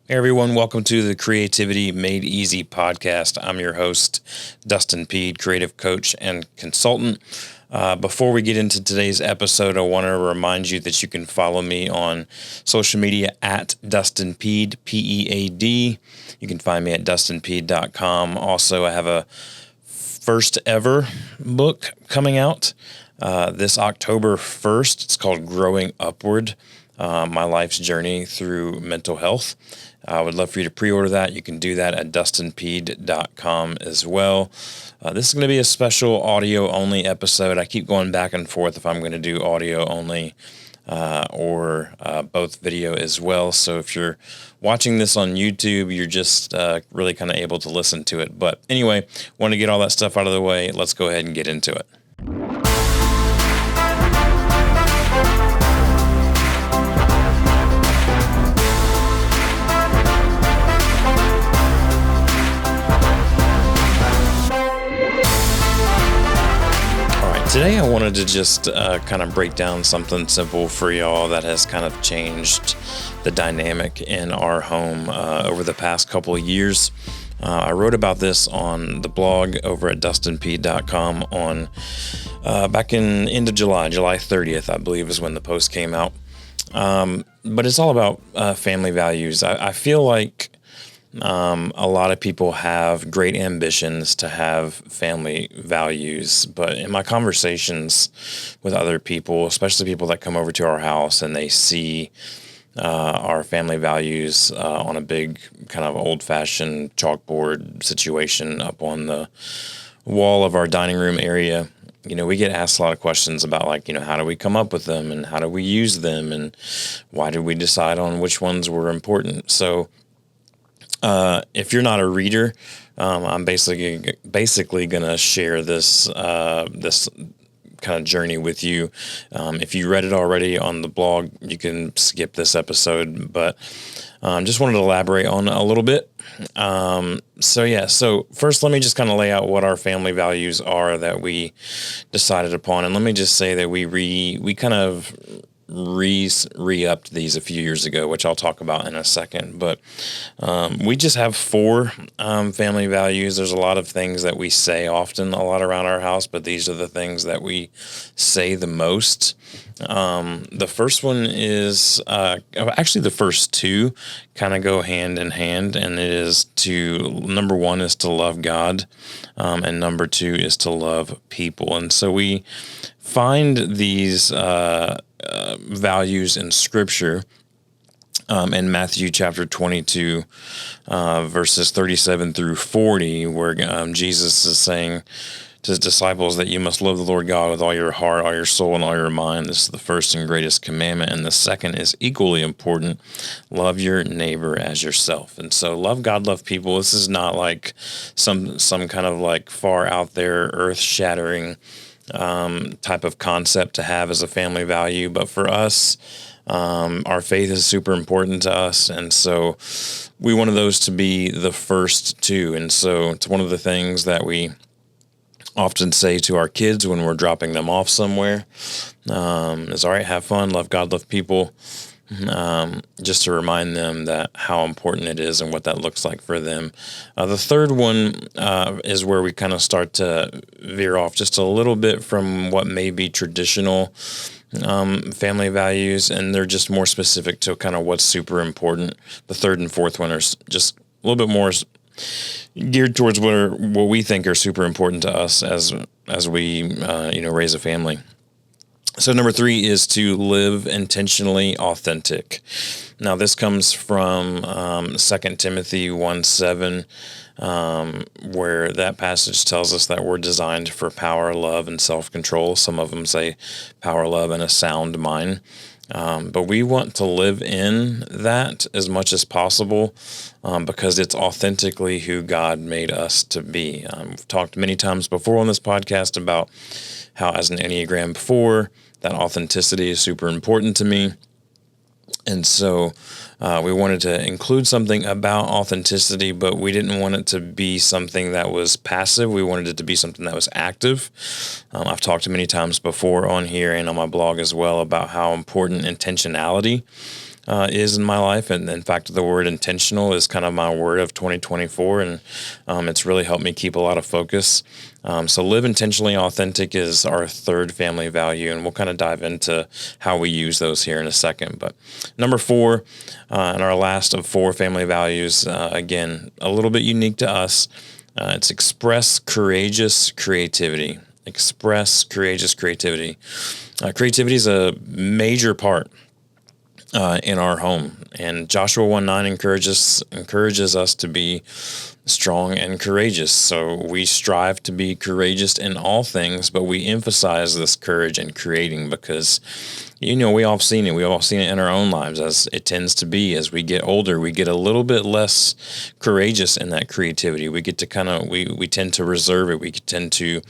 Hey everyone, welcome to the Creativity Made Easy podcast. I'm your host, Dustin Peed, creative coach and consultant. Before we get into today's episode, I want to remind you that you can follow me on social media at Dustin Peed, P-E-A-D. You can find me at dustinpeed.com. Also, I have a first ever book coming out this October 1st. It's called Growing Upward, My Life's Journey Through Mental Health. I would love for you to pre-order that. You can do that at dustinpeed.com as well. This is going to be a special audio-only episode. I keep going back and forth if I'm going to do audio-only or both video as well. So if you're watching this on YouTube, you're just really kind of able to listen to it. But anyway, want to get all that stuff out of the way. Let's go ahead and get into it. Today I wanted to just kind of break down something simple for y'all that has kind of changed the dynamic in our home over the past couple of years. I wrote about this on the blog over at dustinpeed.com on back in end of July 30th, I believe is when the post came out. But it's all about family values. I feel like a lot of people have great ambitions to have family values, but in my conversations with other people, especially people that come over to our house and they see our family values on a big kind of old-fashioned chalkboard situation up on the wall of our dining room area, we get asked a lot of questions about how do we come up with them and how do we use them and why did we decide on which ones were important? So if you're not a reader, I'm basically going to share this kind of journey with you. If you read it already on the blog, you can skip this episode, but just wanted to elaborate on it a little bit. So first let me just kind of lay out what our family values are that we decided upon. And let me just say that we kind of re-upped these a few years ago, which I'll talk about in a second. But we just have four family values. There's a lot of things that we say often a lot around our house, but these are the things that we say the most. The first one is actually the first two kind of go hand in hand, and it is number one is to love God, and number two is to love people. And so we find these values in Scripture in Matthew chapter 22, verses 37 through 40, where Jesus is saying to his disciples that you must love the Lord God with all your heart, all your soul, and all your mind. This is the first and greatest commandment. And the second is equally important. Love your neighbor as yourself. And so love God, love people. This is not like some kind of like far out there, earth-shattering type of concept to have as a family value. But for us, our faith is super important to us. And so we wanted those to be the first two. And so it's one of the things that we often say to our kids when we're dropping them off somewhere is, all right, have fun, love God, love people. Just to remind them that how important it is and what that looks like for them. The third one is where we kind of start to veer off just a little bit from what may be traditional family values, and they're just more specific to kind of what's super important. The third and fourth one are just a little bit more geared towards what we think are super important to us as we raise a family. So number three is to live intentionally authentic. Now this comes from 2 Timothy 1:7, where that passage tells us that we're designed for power, love, and self-control. Some of them say power, love, and a sound mind. But we want to live in that as much as possible because it's authentically who God made us to be. We've talked many times before on this podcast about how, as an Enneagram 4, that authenticity is super important to me. And so we wanted to include something about authenticity, but we didn't want it to be something that was passive. We wanted it to be something that was active. I've talked many times before on here and on my blog as well about how important intentionality is in my life. And in fact, the word intentional is kind of my word of 2024. And it's really helped me keep a lot of focus. So live intentionally authentic is our third family value. And we'll kind of dive into how we use those here in a second. But number 4, and our last of 4 family values, again, a little bit unique to us. It's express courageous creativity. Express courageous creativity. Creativity is a major part in our home, and Joshua 1:9 encourages us to be strong and courageous. So we strive to be courageous in all things, but we emphasize this courage in creating because, we all have seen it. We've all seen it in our own lives, as it tends to be. As we get older, we get a little bit less courageous in that creativity. We get to we tend to reserve it. We tend to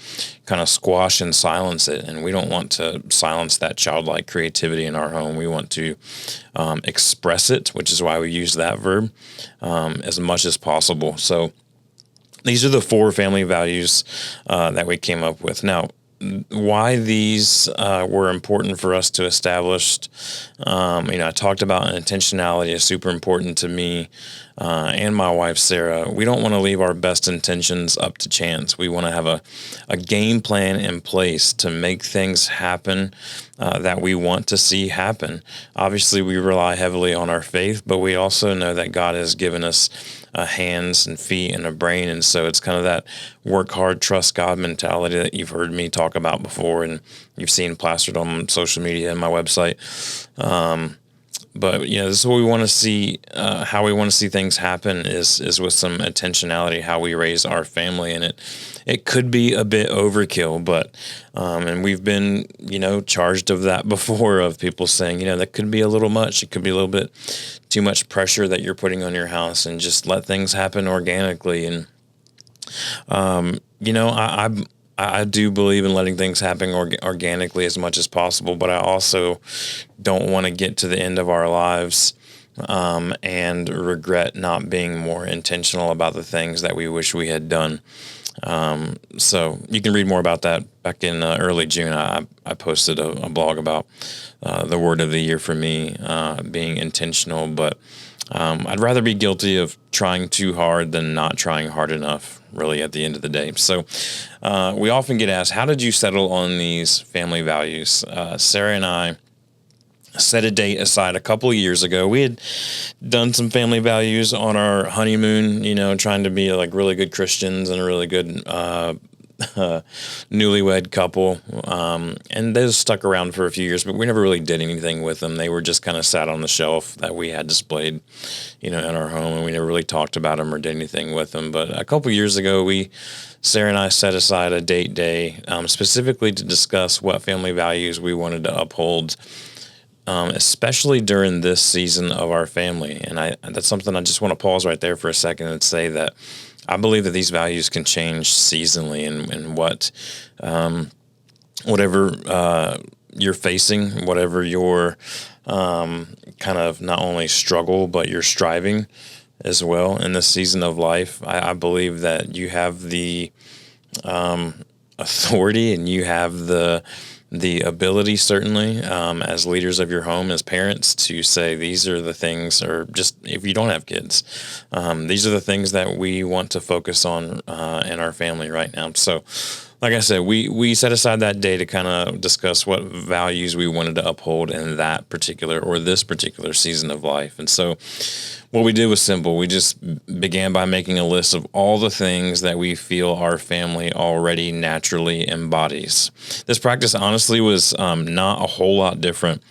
kind of squash and silence it. And we don't want to silence that childlike creativity in our home. We want to express it, which is why we use that verb as much as possible. So these are the 4 family values that we came up with. Now, why these were important for us to establish. I talked about intentionality is super important to me and my wife, Sarah. We don't want to leave our best intentions up to chance. We want to have a game plan in place to make things happen that we want to see happen. Obviously, we rely heavily on our faith, but we also know that God has given us hands and feet and a brain. And so it's kind of that work hard, trust God mentality that you've heard me talk about before and you've seen plastered on social media and my website. But this is what we want to see. How we want to see things happen is with some intentionality. How we raise our family, and it could be a bit overkill, but and we've been charged of that before, of people saying that could be a little much. It could be a little bit too much pressure that you're putting on your house, and just let things happen organically. And I do believe in letting things happen organically as much as possible, but I also don't want to get to the end of our lives and regret not being more intentional about the things that we wish we had done. So you can read more about that. Back in early June, I posted a blog about the word of the year for me being intentional, but I'd rather be guilty of trying too hard than not trying hard enough, really, at the end of the day. So we often get asked, how did you settle on these family values? Sarah and I set a date aside a couple of years ago. We had done some family values on our honeymoon, trying to be like really good Christians and a really good newlywed couple, and those stuck around for a few years, but we never really did anything with them. They were just kind of sat on the shelf that we had displayed, in our home, and we never really talked about them or did anything with them. But a couple years ago, Sarah and I set aside a date day specifically to discuss what family values we wanted to uphold, especially during this season of our family. And that's something I just want to pause right there for a second and say that I believe that these values can change seasonally, and whatever you're facing, whatever your kind of not only struggle, but you're striving as well in this season of life. I believe that you have the authority and you have the ability, certainly, as leaders of your home, as parents, to say these are the things, or just if you don't have kids, these are the things that we want to focus on in our family right now. So, like I said, we set aside that day to kind of discuss what values we wanted to uphold in that particular or this particular season of life. And so what we did was simple. We just began by making a list of all the things that we feel our family already naturally embodies. This practice, honestly, was not a whole lot different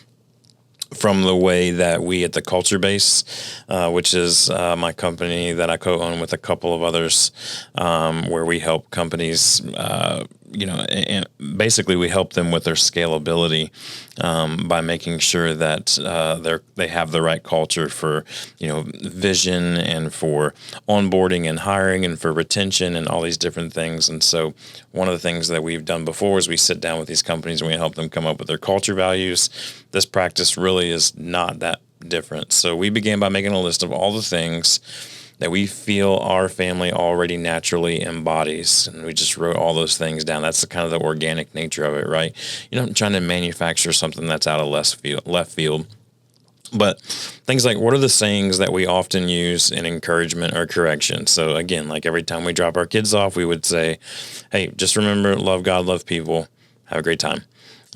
from the way that we at the Culture Base, which is my company that I co-own with a couple of others, where we help companies, and basically we help them with their scalability by making sure that they have the right culture for, vision and for onboarding and hiring and for retention and all these different things. And so one of the things that we've done before is we sit down with these companies and we help them come up with their culture values. This practice really is not that different. So we began by making a list of all the things that we feel our family already naturally embodies. And we just wrote all those things down. That's the kind of the organic nature of it, right? You're not trying to manufacture something that's out of left field. But things like, what are the sayings that we often use in encouragement or correction? So again, like every time we drop our kids off, we would say, hey, just remember, love God, love people, have a great time.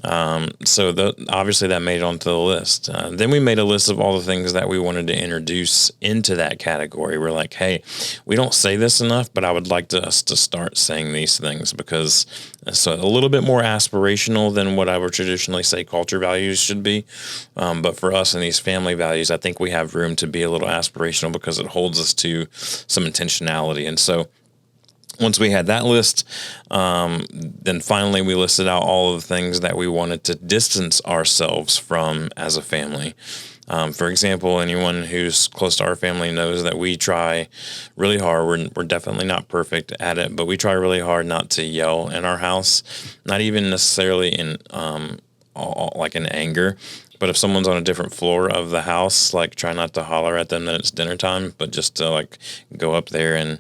Obviously that made it onto the list. Then we made a list of all the things that we wanted to introduce into that category. We're like, hey, we don't say this enough, but I would like us to start saying these things because it's a little bit more aspirational than what I would traditionally say culture values should be. But for us in these family values, I think we have room to be a little aspirational because it holds us to some intentionality. And so once we had that list, then finally we listed out all of the things that we wanted to distance ourselves from as a family. For example, anyone who's close to our family knows that we try really hard. We're definitely not perfect at it, but we try really hard not to yell in our house, not even necessarily in like in anger. But if someone's on a different floor of the house, like try not to holler at them that it's dinner time, but just to like go up there and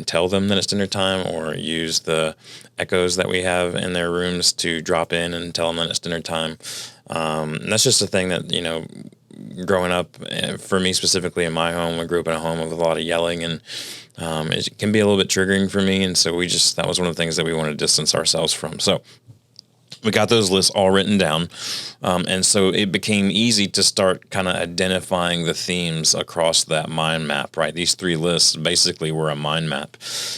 tell them that it's dinner time, or use the echoes that we have in their rooms to drop in and tell them that it's dinner time. And that's just a thing that, growing up, for me specifically in my home, I grew up in a home with a lot of yelling, and it can be a little bit triggering for me. And so that was one of the things that we wanted to distance ourselves from. So we got those lists all written down. And so it became easy to start kind of identifying the themes across that mind map, right? These 3 lists basically were a mind map.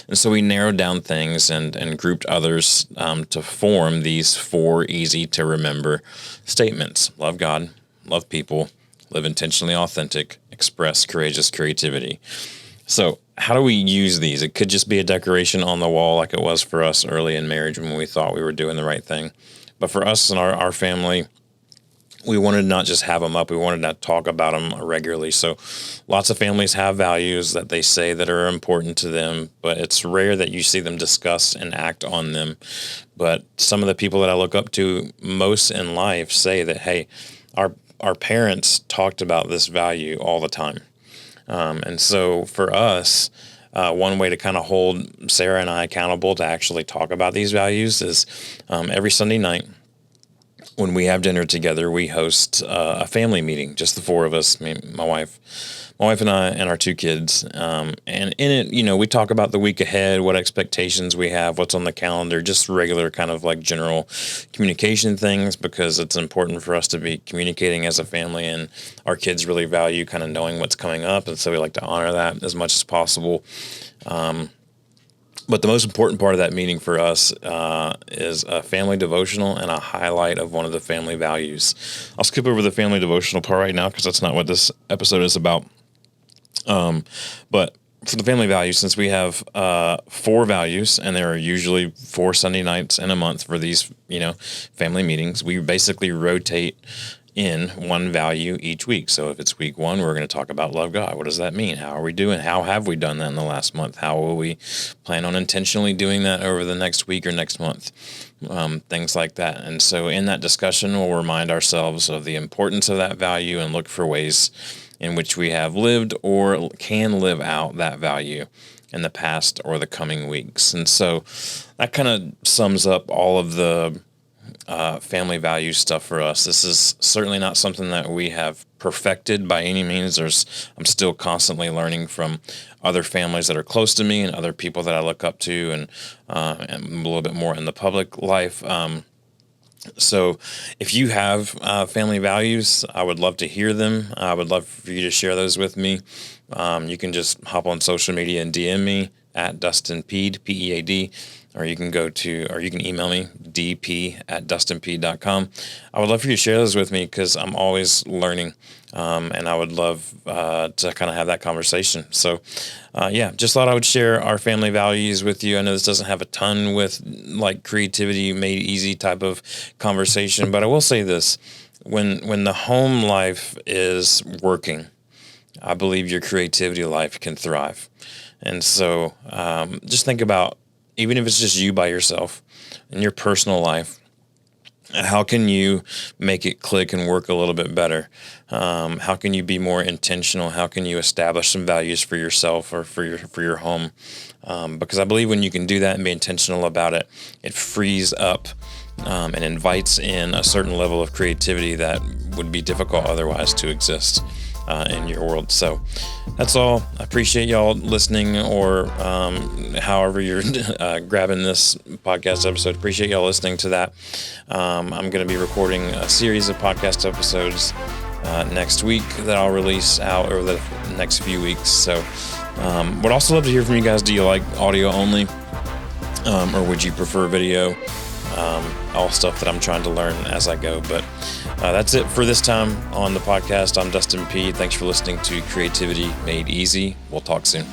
And so we narrowed down things and grouped others to form these 4 easy to remember statements: love God, love people, live intentionally authentic, express courageous creativity. So how do we use these? It could just be a decoration on the wall like it was for us early in marriage when we thought we were doing the right thing. But for us and our family, we wanted to not just have them up, we wanted to talk about them regularly. So lots of families have values that they say that are important to them, but it's rare that you see them discuss and act on them. But some of the people that I look up to most in life say that, hey, our parents talked about this value all the time. And so for us, one way to kind of hold Sarah and I accountable to actually talk about these values is every Sunday night when we have dinner together, we host a family meeting, just the 4 of us, me, my wife and I, and our 2 kids. And in it, we talk about the week ahead, what expectations we have, what's on the calendar, just regular kind of like general communication things, because it's important for us to be communicating as a family, and our kids really value kind of knowing what's coming up. And so we like to honor that as much as possible. But the most important part of that meeting for us is a family devotional and a highlight of one of the family values. I'll skip over the family devotional part right now because that's not what this episode is about. But for the family values, since we have 4 values, and there are usually 4 Sunday nights in a month for these, family meetings, we basically rotate in one value each week. So if it's week 1, we're going to talk about love God. What does that mean? How are we doing? How have we done that in the last month? How will we plan on intentionally doing that over the next week or next month? Things like that. And so in that discussion, we'll remind ourselves of the importance of that value and look for ways in which we have lived or can live out that value in the past or the coming weeks. And so that kind of sums up all of the family value stuff for us. This is certainly not something that we have perfected by any means. I'm still constantly learning from other families that are close to me and other people that I look up to, and a little bit more in the public life. So if you have family values, I would love to hear them. I would love for you to share those with me. You can just hop on social media and DM me at Dustin Peed, P-E-A-D, or you can email me, dp@dustinpeed.com. I would love for you to share those with me because I'm always learning, and I would love to kind of have that conversation. So, just thought I would share our family values with you. I know this doesn't have a ton with like creativity made easy type of conversation, but I will say this: when the home life is working, I believe your creativity life can thrive. And so just think about, even if it's just you by yourself in your personal life, how can you make it click and work a little bit better? How can you be more intentional? How can you establish some values for yourself or for your home? Because I believe when you can do that and be intentional about it, it frees up and invites in a certain level of creativity that would be difficult otherwise to exist in your world. So that's all. I appreciate y'all listening, or however you're grabbing this podcast episode. Appreciate y'all listening to that. I'm going to be recording a series of podcast episodes next week that I'll release out over the next few weeks. So would also love to hear from you guys. Do you like audio only, or would you prefer video? All stuff that I'm trying to learn as I go. But that's it for this time on the podcast. I'm Dustin P. Thanks for listening to Creativity Made Easy. We'll talk soon.